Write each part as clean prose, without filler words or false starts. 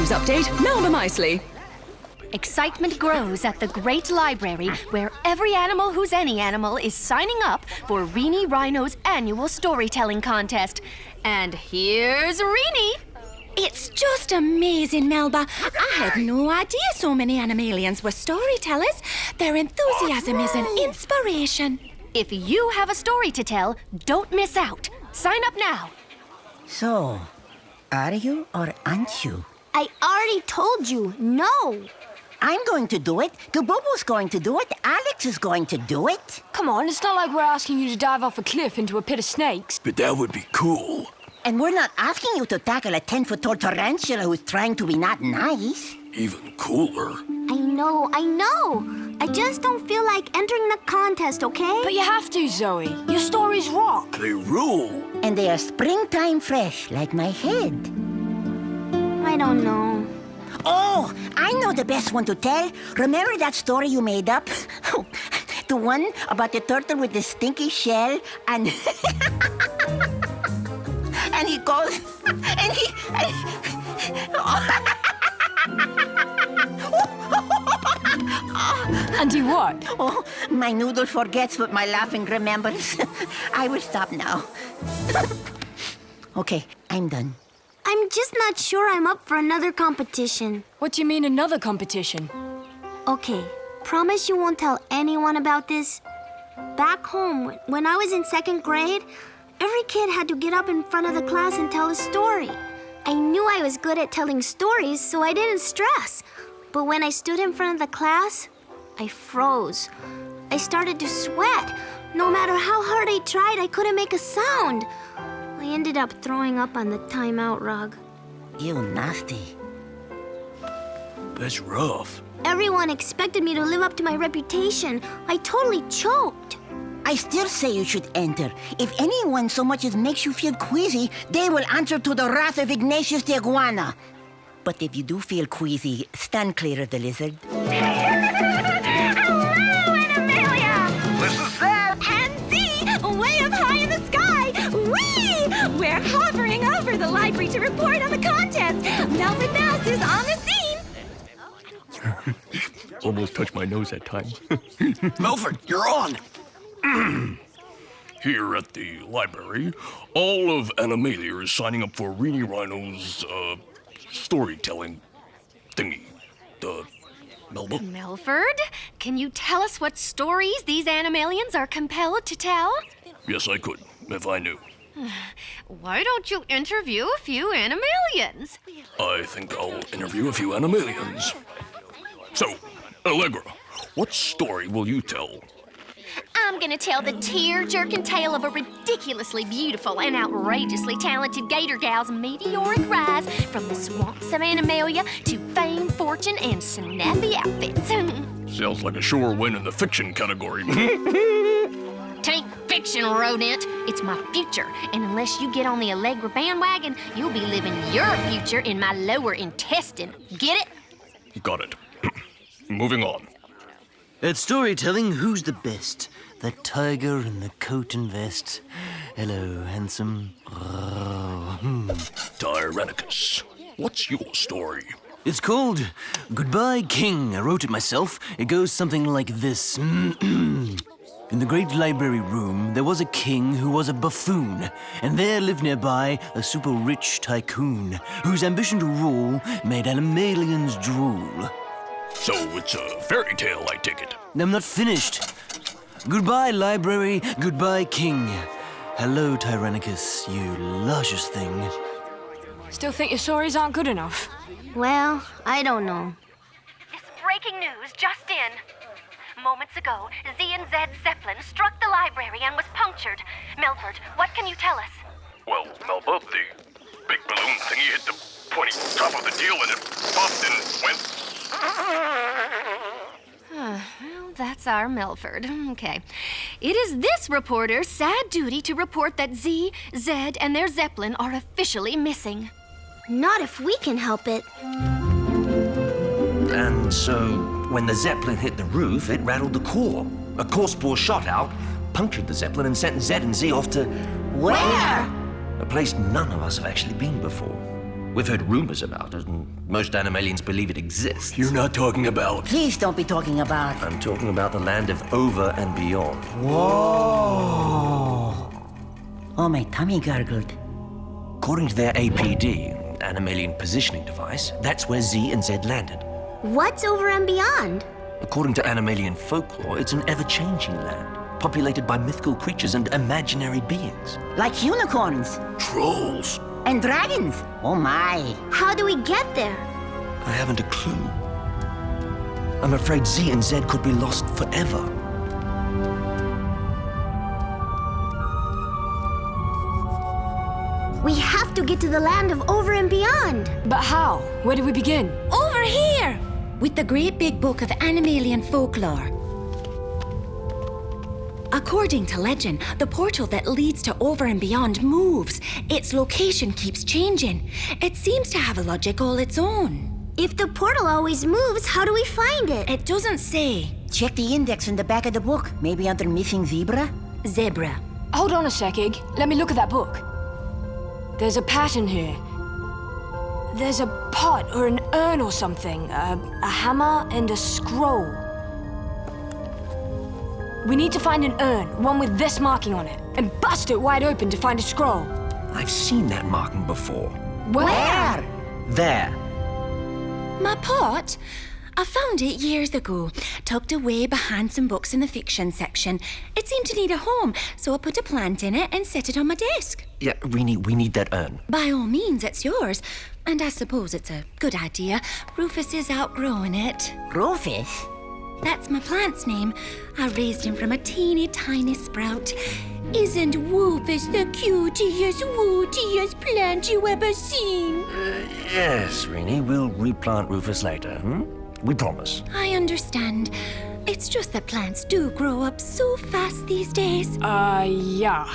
news update, Melba Meisley. Excitement grows at the Great Library, where every animal who's any animal is signing up for Reenie Rhino's annual storytelling contest. And here's Reenie. It's just amazing, Melba. I had no idea so many Animalians were storytellers. Their enthusiasm is an inspiration. If you have a story to tell, don't miss out. Sign up now. So, are you or aren't you? I already told you, no. I'm going to do it. Gabobo's going to do it. Alex is going to do it. Come on, it's not like we're asking you to dive off a cliff into a pit of snakes. But that would be cool. And we're not asking you to tackle a 10-foot-tall tarantula who's trying to be not nice. Even cooler. I know. I just don't feel like entering the contest, okay? But you have to, Zoe. Your stories rock. They rule. And they are springtime fresh, like my head. I don't know. Oh, I know the best one to tell. Remember that story you made up? The one about the turtle with the stinky shell and... and he goes... and he... And do what? Oh, my noodle forgets what my laughing remembers. I will stop now. Okay, I'm done. I'm just not sure I'm up for another competition. What do you mean, another competition? Okay, promise you won't tell anyone about this? Back home, when I was in 2nd grade, every kid had to get up in front of the class and tell a story. I knew I was good at telling stories, so I didn't stress. But when I stood in front of the class, I froze. I started to sweat. No matter how hard I tried, I couldn't make a sound. I ended up throwing up on the timeout rug. You nasty. That's rough. Everyone expected me to live up to my reputation. I totally choked. I still say you should enter. If anyone so much as makes you feel queasy, they will answer to the wrath of Ignatius the iguana. But if you do feel queasy, stand clear of the lizard. Hello, Animalia! This is Zed! And Zee, way up high in the sky! Whee! We're hovering over the library to report on the contest. Melvin Mouse is on the scene. Almost touched my nose that time. Melford, you're on! Here at the library, all of Animalia is signing up for Reenie Rhino's, storytelling thingy. Melba? Melford, can you tell us what stories these Animalians are compelled to tell? Yes, I could, if I knew. Why don't you interview a few Animalians? I think I'll interview a few Animalians. So, Allegra, what story will you tell? I'm gonna tell the tear-jerking tale of a ridiculously beautiful and outrageously talented gator gal's meteoric rise from the swamps of Animalia to fame, fortune, and snappy outfits. Sounds like a sure win in the fiction category. Tain't fiction, rodent. It's my future, and unless you get on the Allegra bandwagon, you'll be living your future in my lower intestine. Get it? Got it. Moving on. At storytelling, who's the best? The tiger in the coat and vest. Hello, handsome. Tyrannicus, what's your story? It's called Goodbye, King. I wrote it myself. It goes something like this. In the great library room, there was a king who was a buffoon, and there lived nearby a super rich tycoon whose ambition to rule made Animalians drool. So it's a fairy tale, I take it. I'm not finished. Goodbye, library. Goodbye, king. Hello, Tyrannicus, you luscious thing. Still think your stories aren't good enough? Well, I don't know. This breaking news just in. Moments ago, Zee and Zed Zeppelin struck the library and was punctured. Melford, what can you tell us? Well, Melba, the big balloon thingy hit the pointy top of the deal and it popped and went. Well, that's our Melford. Okay. It is this reporter's sad duty to report that Zee, Zed, and their Zeppelin are officially missing. Not if we can help it. And so, when the Zeppelin hit the roof, it rattled the core. A core spore shot out, punctured the Zeppelin, and sent Zed and Zee off to... Where? A place none of us have actually been before. We've heard rumors about it, and most Animalians believe it exists. You're not talking about... Please don't be talking about... I'm talking about the land of over and beyond. Whoa! Oh, my tummy gurgled. According to their APD, Animalian Positioning Device, that's where Zee and Zed landed. What's over and beyond? According to Animalian folklore, it's an ever-changing land, populated by mythical creatures and imaginary beings. Like unicorns. Trolls. And dragons. Oh, my. How do we get there? I haven't a clue. I'm afraid Zee and Zed could be lost forever. We have to get to the land of over and beyond. But how? Where do we begin? Over here! With the great big book of Animalian folklore. According to legend, the portal that leads to over and beyond moves. Its location keeps changing. It seems to have a logic all its own. If the portal always moves, how do we find it? It doesn't say. Check the index in the back of the book. Maybe under missing zebra? Zebra. Hold on a sec, Ig. Let me look at that book. There's a pattern here. There's a pot or an urn or something. A hammer and a scroll. We need to find an urn, one with this marking on it, and bust it wide open to find a scroll. I've seen that marking before. Where? There. My pot? I found it years ago, tucked away behind some books in the fiction section. It seemed to need a home, so I put a plant in it and set it on my desk. Yeah, Rini, we need that urn. By all means, it's yours. And I suppose it's a good idea. Rufus is outgrowing it. Rufus? That's my plant's name. I raised him from a teeny tiny sprout. Isn't Rufus the cutest, wootiest plant you ever seen? Yes, Rini, we'll replant Rufus later, We promise. I understand. It's just that plants do grow up so fast these days. Yeah.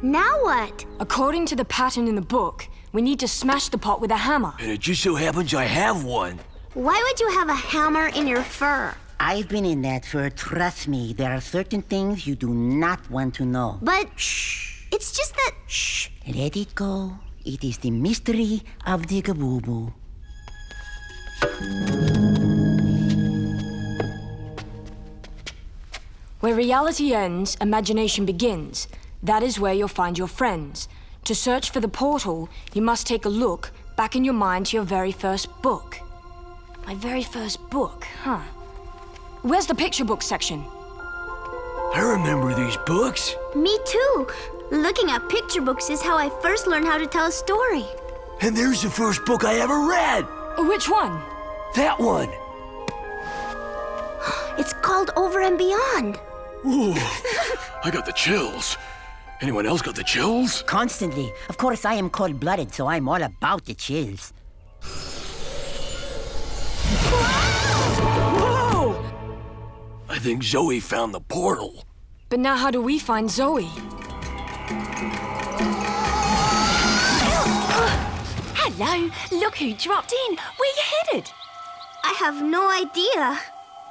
Now what? According to the pattern in the book, we need to smash the pot with a hammer. And it just so happens I have one. Why would you have a hammer in your fur? I've been in that fur. Trust me, there are certain things you do not want to know. But shh, it's just that... Shh, let it go. It is the mystery of the Gaboo. Where reality ends, imagination begins. That is where you'll find your friends. To search for the portal, you must take a look back in your mind to your very first book. My very first book, huh? Where's the picture book section? I remember these books. Me too. Looking at picture books is how I first learned how to tell a story. And there's the first book I ever read. Which one? That one. It's called Over and Beyond. Ooh, I got the chills. Anyone else got the chills? Constantly. Of course, I am cold-blooded, so I'm all about the chills. Whoa! I think Zoe found the portal. But now how do we find Zoe? Hello, look who dropped in. Where you headed? I have no idea.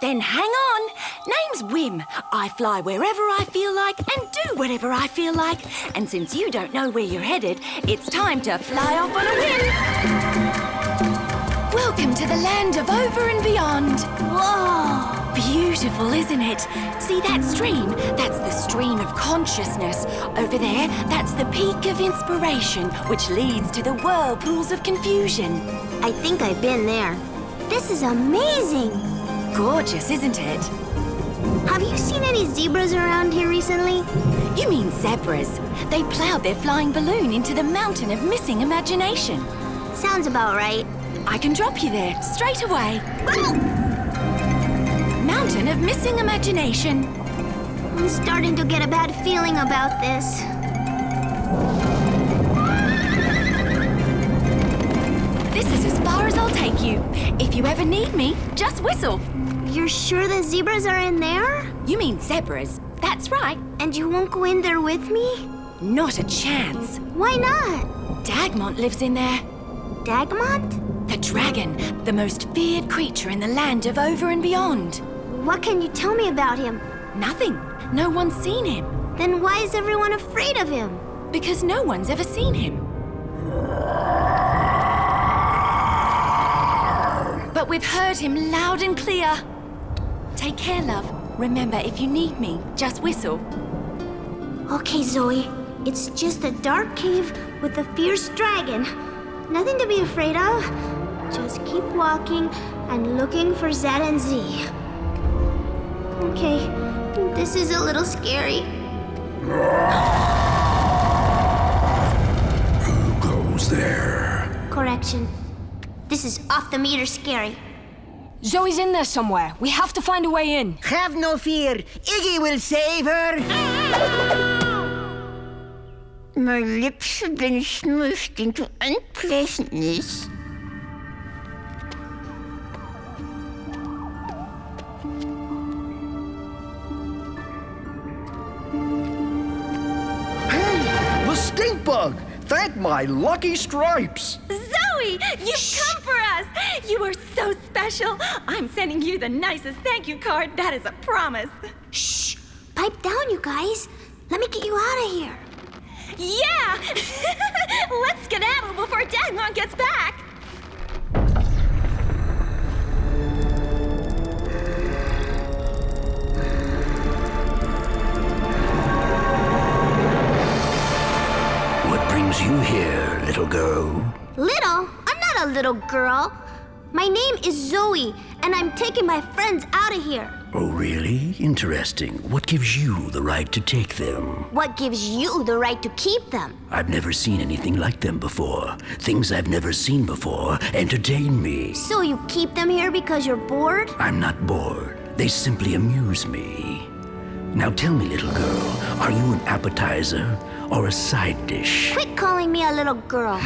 Then hang on. Name's Wim. I fly wherever I feel like and do whatever I feel like. And since you don't know where you're headed, it's time to fly off on a whim. Welcome to the land of over and beyond. Whoa! Beautiful, isn't it? See that stream? That's the stream of consciousness. Over there, that's the peak of inspiration, which leads to the whirlpools of confusion. I think I've been there. This is amazing. Gorgeous, isn't it? Have you seen any zebras around here recently? You mean zebras? They plowed their flying balloon into the mountain of missing imagination. Sounds about right. I can drop you there, straight away. Mountain of missing imagination. I'm starting to get a bad feeling about this. This is as far as I'll take you. If you ever need me, just whistle. You're sure the zebras are in there? You mean zebras? That's right. And you won't go in there with me? Not a chance. Why not? Dagmont lives in there. Dagmont? The dragon, the most feared creature in the land of over and beyond. What can you tell me about him? Nothing. No one's seen him. Then why is everyone afraid of him? Because no one's ever seen him. but we've heard him loud and clear. Take care, love. Remember, if you need me, just whistle. Okay, Zoe. It's just a dark cave with a fierce dragon. Nothing to be afraid of. Just keep walking and looking for Zed and Zee. Okay, this is a little scary. Who goes there? Correction. This is off the meter scary. Zoe's in there somewhere. We have to find a way in. Have no fear. Iggy will save her. My lips have been smooshed into unpleasantness. The stink bug! Thank my lucky stripes! Zoe, you've come for us. You are so special. I'm sending you the nicest thank you card. That is a promise. Shh! Pipe down, you guys. Let me get you out of here. Yeah! Let's skedaddle before Dagmont gets back. What brings you here, little girl? Little? I'm not a little girl. My name is Zoe, and I'm taking my friends out of here. Oh, really? Interesting. What gives you the right to take them? What gives you the right to keep them? I've never seen anything like them before. Things I've never seen before entertain me. So you keep them here because you're bored? I'm not bored. They simply amuse me. Now tell me, little girl, are you an appetizer or a side dish? Quit calling me a little girl.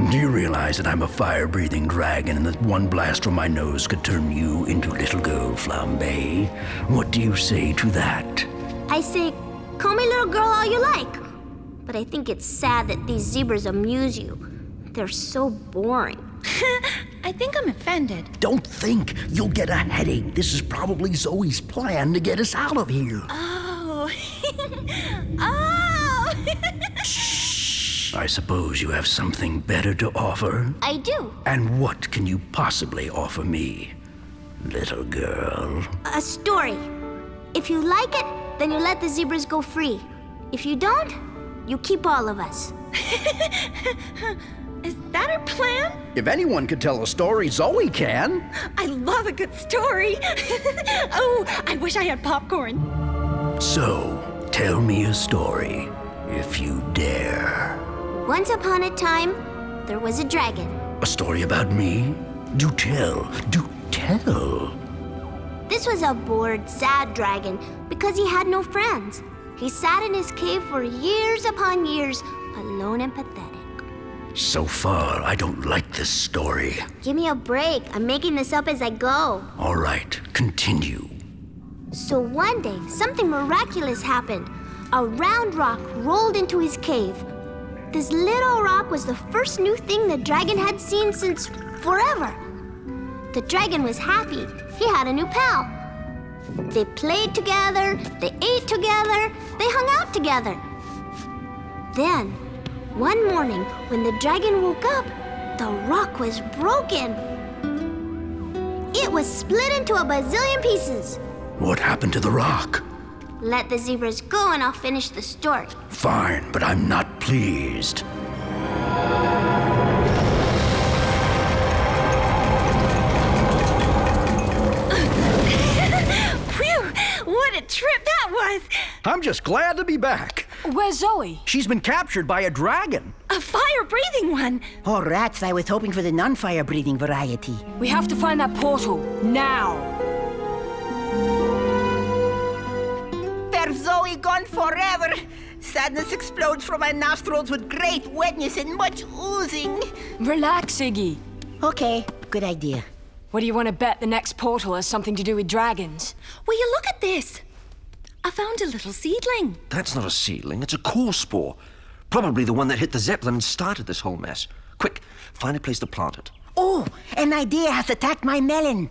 Do you realize that I'm a fire-breathing dragon and that one blast from my nose could turn you into little girl flambe? What do you say to that? I say, call me little girl all you like. But I think it's sad that these zebras amuse you. They're so boring. I think I'm offended. Don't think. You'll get a headache. This is probably Zoe's plan to get us out of here. Oh. Oh! I suppose you have something better to offer? I do. And what can you possibly offer me, little girl? A story. If you like it, then you let the zebras go free. If you don't, you keep all of us. Is that our plan? If anyone could tell a story, Zoe can. I love a good story. Oh, I wish I had popcorn. So, tell me a story, if you dare. Once upon a time, there was a dragon. A story about me? Do tell, do tell. This was a bored, sad dragon because he had no friends. He sat in his cave for years upon years, alone and pathetic. So far, I don't like this story. Give me a break. I'm making this up as I go. All right, continue. So one day, something miraculous happened. A round rock rolled into his cave. This little rock was the first new thing the dragon had seen since forever. The dragon was happy. He had a new pal. They played together, they ate together, they hung out together. Then, one morning, when the dragon woke up, the rock was broken. It was split into a bazillion pieces. What happened to the rock? Let the zebras go and I'll finish the story. Fine, but I'm not pleased. Phew! What a trip that was! I'm just glad to be back. Where's Zoe? She's been captured by a dragon. A fire-breathing one! Oh, rats, I was hoping for the non-fire-breathing variety. We have to find that portal, now. There's Zoe gone forever. Sadness explodes from my nostrils with great wetness and much oozing. Relax, Iggy. Okay, good idea. What do you want to bet the next portal has something to do with dragons? Will you look at this? I found a little seedling. That's not a seedling, it's a core spore. Probably the one that hit the Zeppelin and started this whole mess. Quick, find a place to plant it. Oh, an idea has attacked my melon.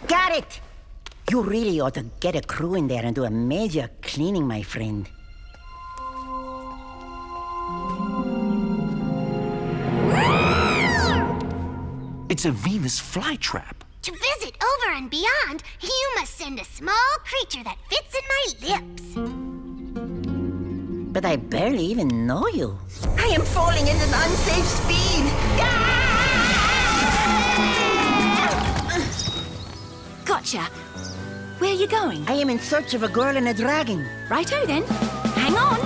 Got it! You really ought to get a crew in there and do a major cleaning, my friend. It's a Venus flytrap. To visit over and beyond, you must send a small creature that fits in my lips. But I barely even know you. I am falling at an unsafe speed. Gotcha. Where are you going? I am in search of a girl and a dragon. Righto then. Hang on.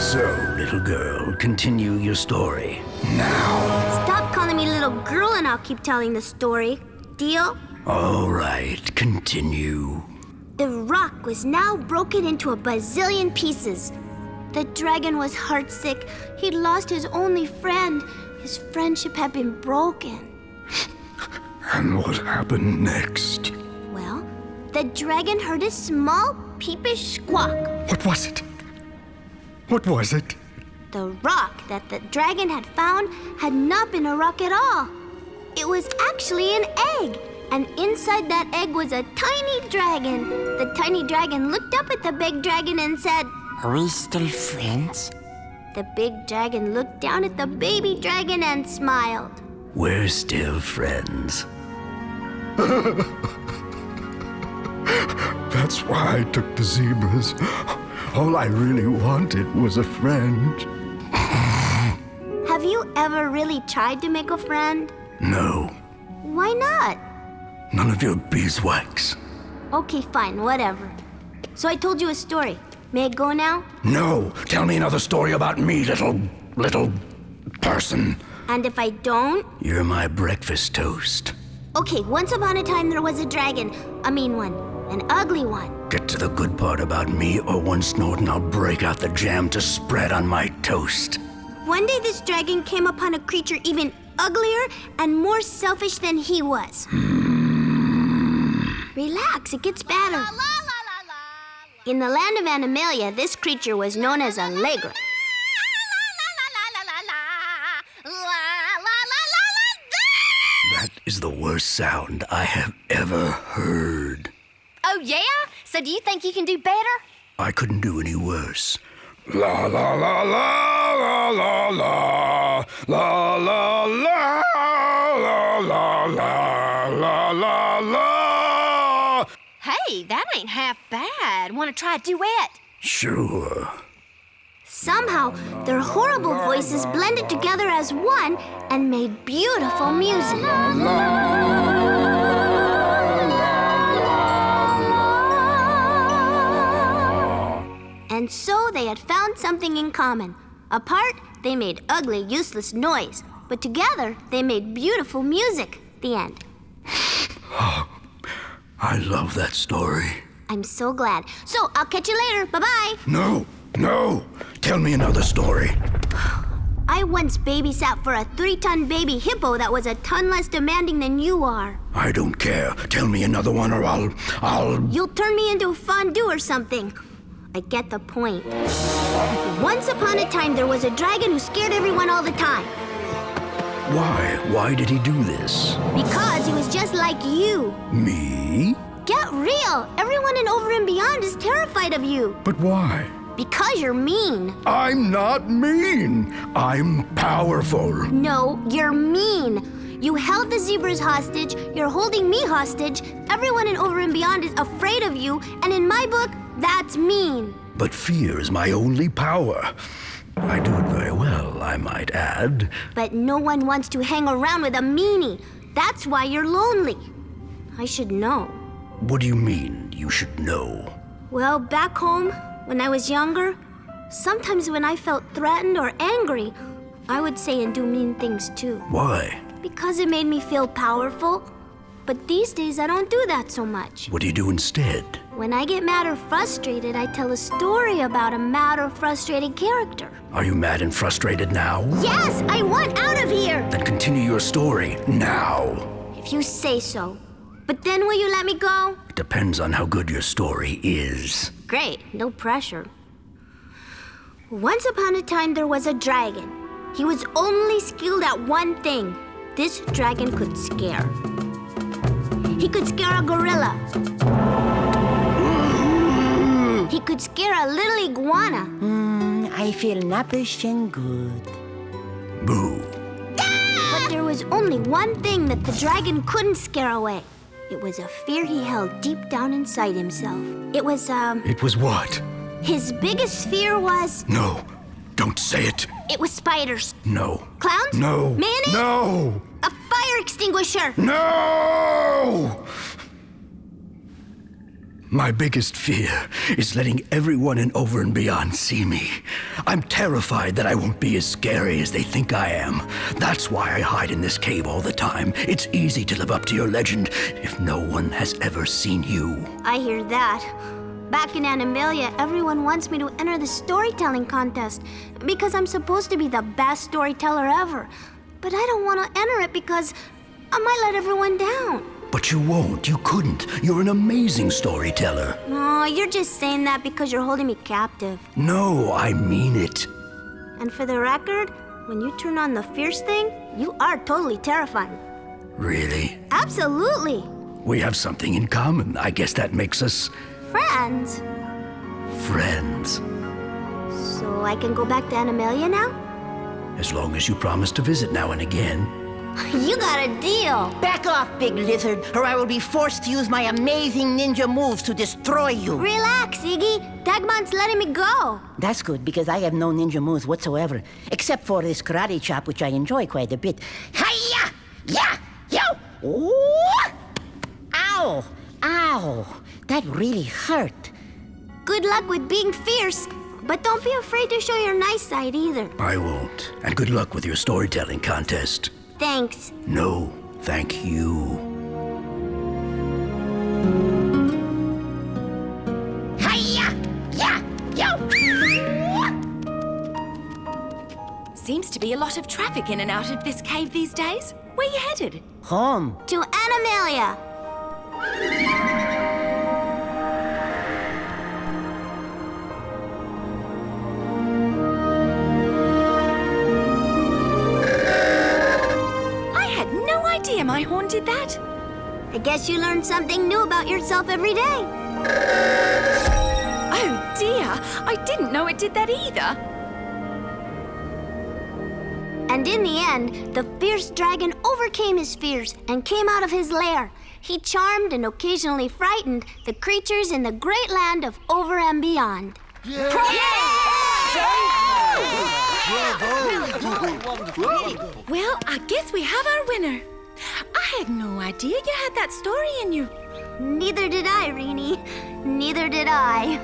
So, little girl, continue your story. Now. Stop calling me little girl and I'll keep telling the story. Deal? All right, continue. The rock was now broken into a bazillion pieces. The dragon was heartsick. He'd lost his only friend. His friendship had been broken. And what happened next? Well, the dragon heard a small, peepish squawk. What was it? What was it? The rock that the dragon had found had not been a rock at all. It was actually an egg. And inside that egg was a tiny dragon. The tiny dragon looked up at the big dragon and said, Are we still friends? The big dragon looked down at the baby dragon and smiled. We're still friends. That's why I took the zebras. All I really wanted was a friend. Have you ever really tried to make a friend? No, Why not? none of your beeswax. Okay, fine, whatever. So I told you a story. May I go now? No, tell me another story about me, little person. And if I don't? You're my breakfast toast. Okay, once upon a time there was a dragon. A mean one. An ugly one. Get to the good part about me, or one snort and I'll break out the jam to spread on my toast. One day this dragon came upon a creature even uglier and more selfish than he was. Relax, it gets better. In the land of Animalia, this creature was known as Allegra. That is the worst sound I have ever heard. Oh, yeah? So do you think you can do better? I couldn't do any worse. La la la la la la la la la la la la la la la. Hey, that ain't half bad. Want to try a duet? Sure. Somehow, their horrible voices blended together as one and made beautiful music. And so they had found something in common. Apart, they made ugly, useless noise. But together, they made beautiful music. The end. I love that story. I'm so glad. So, I'll catch you later. Bye-bye. No, no. Tell me another story. I once babysat for a 3-ton baby hippo that was a ton less demanding than you are. I don't care. Tell me another one or I'll... You'll turn me into fondue or something. I get the point. Once upon a time, there was a dragon who scared everyone all the time. Why? Why did he do this? Because he was just like you. Me? Get real. Everyone in Over and Beyond is terrified of you. But why? Because you're mean. I'm not mean. I'm powerful. No, you're mean. You held the zebras hostage. You're holding me hostage. Everyone in Over and Beyond is afraid of you. And in my book, that's mean. But fear is my only power. I do it very well, I might add. But no one wants to hang around with a meanie. That's why you're lonely. I should know. What do you mean, you should know? Well, back home, when I was younger, sometimes when I felt threatened or angry, I would say and do mean things too. Why? Because it made me feel powerful. But these days, I don't do that so much. What do you do instead? When I get mad or frustrated, I tell a story about a mad or frustrated character. Are you mad and frustrated now? Yes, I want out of here! Then continue your story now. If you say so. But then will you let me go? It depends on how good your story is. Great, no pressure. Once upon a time, there was a dragon. He was only skilled at one thing. This dragon could scare. He could scare a gorilla. He could scare a little iguana. I feel nappish and good. Boo. was only one thing that the dragon couldn't scare away. It was a fear he held deep down inside himself. It was, It was what? his biggest fear was... No, don't say it. It was spiders. No. Clowns? No. Mayonnaise? No! A fire extinguisher. No! My biggest fear is letting everyone in Over and Beyond see me. I'm terrified that I won't be as scary as they think I am. That's why I hide in this cave all the time. It's easy to live up to your legend if no one has ever seen you. I hear that. Back in Animalia, everyone wants me to enter the storytelling contest because I'm supposed to be the best storyteller ever. But I don't want to enter it because I might let everyone down. But you won't. You couldn't. You're an amazing storyteller. No, you're just saying that because you're holding me captive. No, I mean it. And for the record, when you turn on the fierce thing, you are totally terrifying. Really? Absolutely. We have something in common. I guess that makes us Friends. friends. So I can go back to Animalia now? As long as you promise to visit now and again. You got a deal. Back off, big lizard, or I will be forced to use my amazing ninja moves to destroy you. Relax, Iggy. Dagmont's letting me go. That's good, because I have no ninja moves whatsoever, except for this karate chop, which I enjoy quite a bit. Hi-ya! Yeah! Yo! Ooh! Ow! Ow! That really hurt. Good luck with being fierce, but don't be afraid to show your nice side either. I won't. And good luck with your storytelling contest. Thanks. No, thank you. Hi-ya! Yeah! Yo! Seems to be a lot of traffic in and out of this cave these days. Where you headed? Home. To Animalia. My horn did that? I guess you learn something new about yourself every day. Oh dear, I didn't know it did that either. And in the end, the fierce dragon overcame his fears and came out of his lair. He charmed and occasionally frightened the creatures in the great land of Over and Beyond. Yeah. Well, I guess we have our winner. I had no idea you had that story in you. Neither did I, Rini. Neither did I.